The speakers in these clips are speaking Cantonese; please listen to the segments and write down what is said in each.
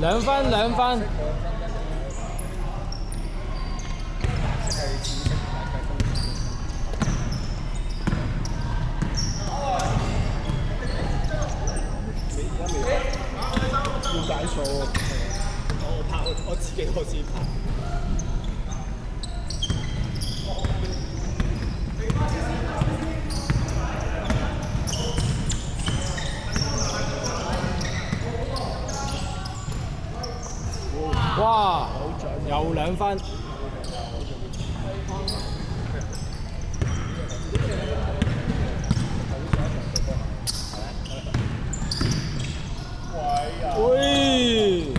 2分2分。要解數，我拍我自己開始拍。哇！又2分。喂！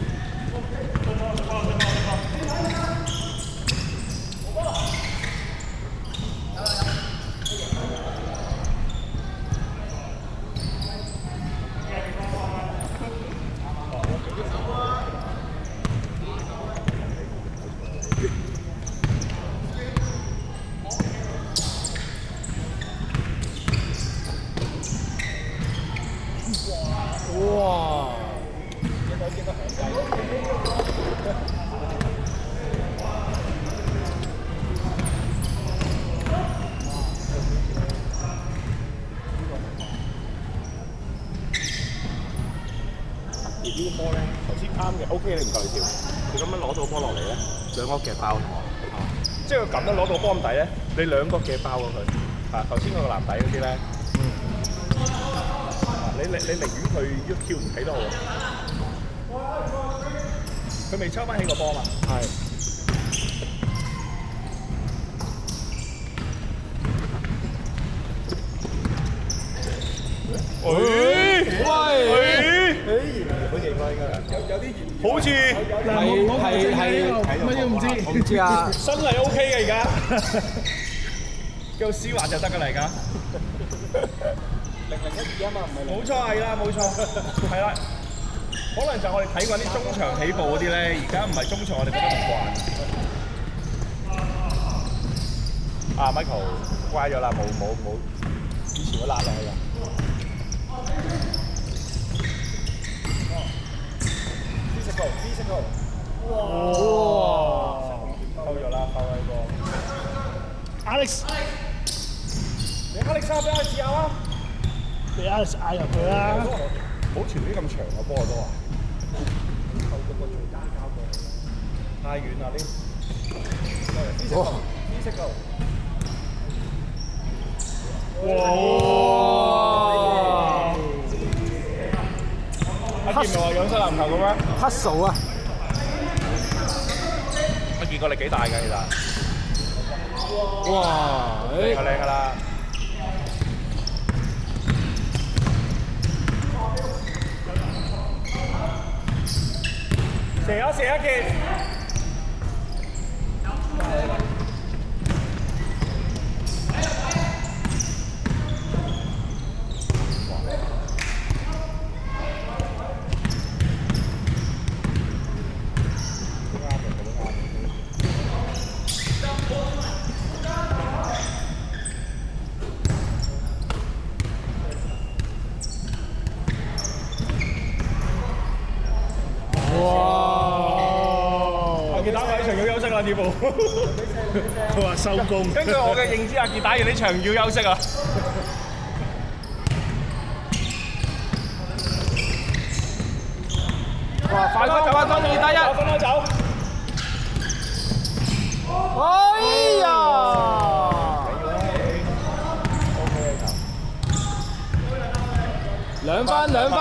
哇！而呢個波咧，頭先啱嘅 ，OK 你唔夠你跳，你咁樣攞到波落嚟咧，兩個夾爆即係佢咁樣攞到波咁底咧，你兩個夾爆過佢。頭先嗰個籃底嗰啲咧，你寧願佢喐跳唔起都好。佢未抽翻起個波嘛？係。喂！好似應該有啲熱，好似係乜都唔知，我唔知啊。身係 OK 嘅而家，叫絲滑就得㗎啦而家。0012啊嘛，唔係冇錯係啦，冇錯係啦。可能就我哋睇過啲中場起步嗰啲咧，而家唔係中場，我哋覺得唔慣。啊 Michael 乖咗啦，冇以前都辣落去啦。Physical， 哇！扣咗啦，扣喺個。 Alex， 你 Alex 俾我試下啊！俾 Alex 嗌入去啦。冇條啲咁長嘅波都話。扣咗個最單交過去。太遠啦呢。Physical。哇！阿健咪話養生籃球嘅咩？黑數啊！我見過你幾大㗎其實。哇！靚㗎靚㗎啦。射一件。呢部佢話收工。根據我嘅認知，阿傑打完呢場要休息啊。哇！快攻快攻，2打1。分開走。哎呀！2分2分。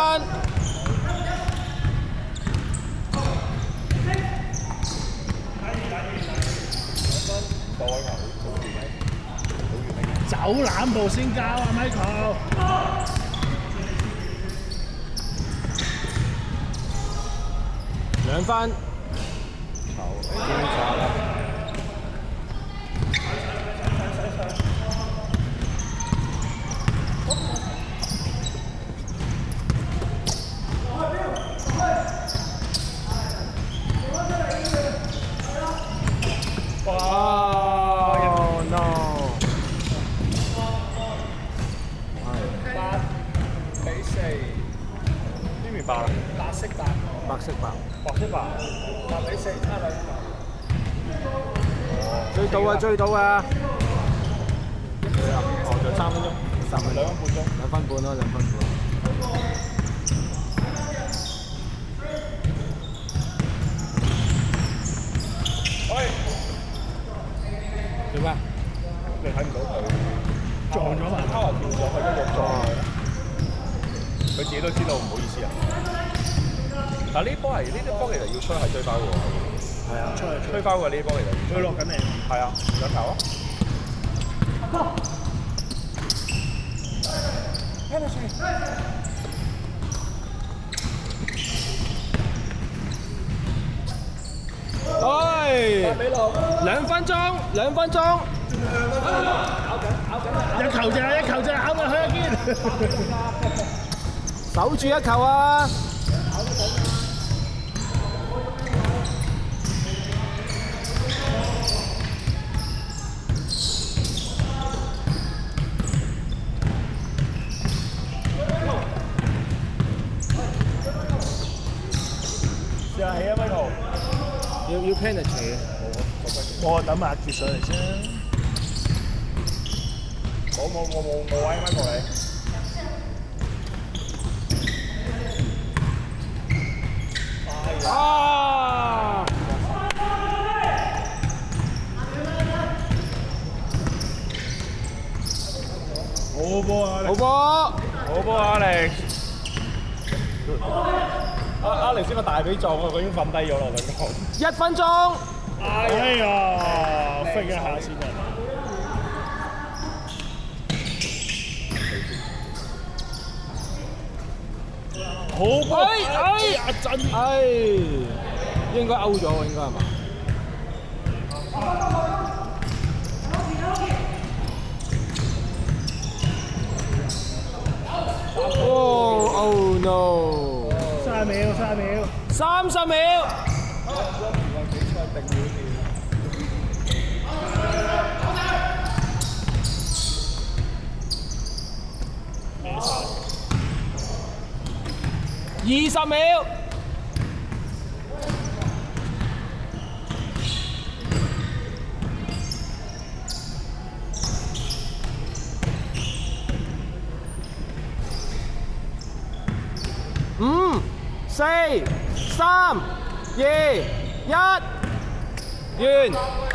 走攬步先交啊 ，Michael。2分。Oh no！ 8比4，邊邊8啊？白色8。白色。色爆，白色吧？但你食差兩追到啊追到啊！哦，仲有3分鐘3分鐘， 2分半鐘。2分半咯，2分半。喂，做咩？你睇唔到佢撞咗嘛？他話跳咗，佢一路撞佢，佢自己都知道唔好意思啊。但呢啲波其實要吹係追翻喎。係啊，吹翻喎呢啲波其實要佢落緊嚟。係啊，兩球啊。哎，2分鐘，2分鐘。一球咋，一球咋，咬埋佢一堅。守住一球啊！試下起啊，Michael。要 penetrate 嘅。我等埋決上嚟先。冇位 Michael 你。啊！好波啊！好波！好波啊，Alex！Alex 先個大髀撞啊，佢已經瞓低咗啦，我想講。 1分鐘。哎呀，飛一下先啊！好波！阿震，應該 out 咗喎，應該係嘛？Oh no！ 30秒30秒。20秒。5、4、3、2、1，完。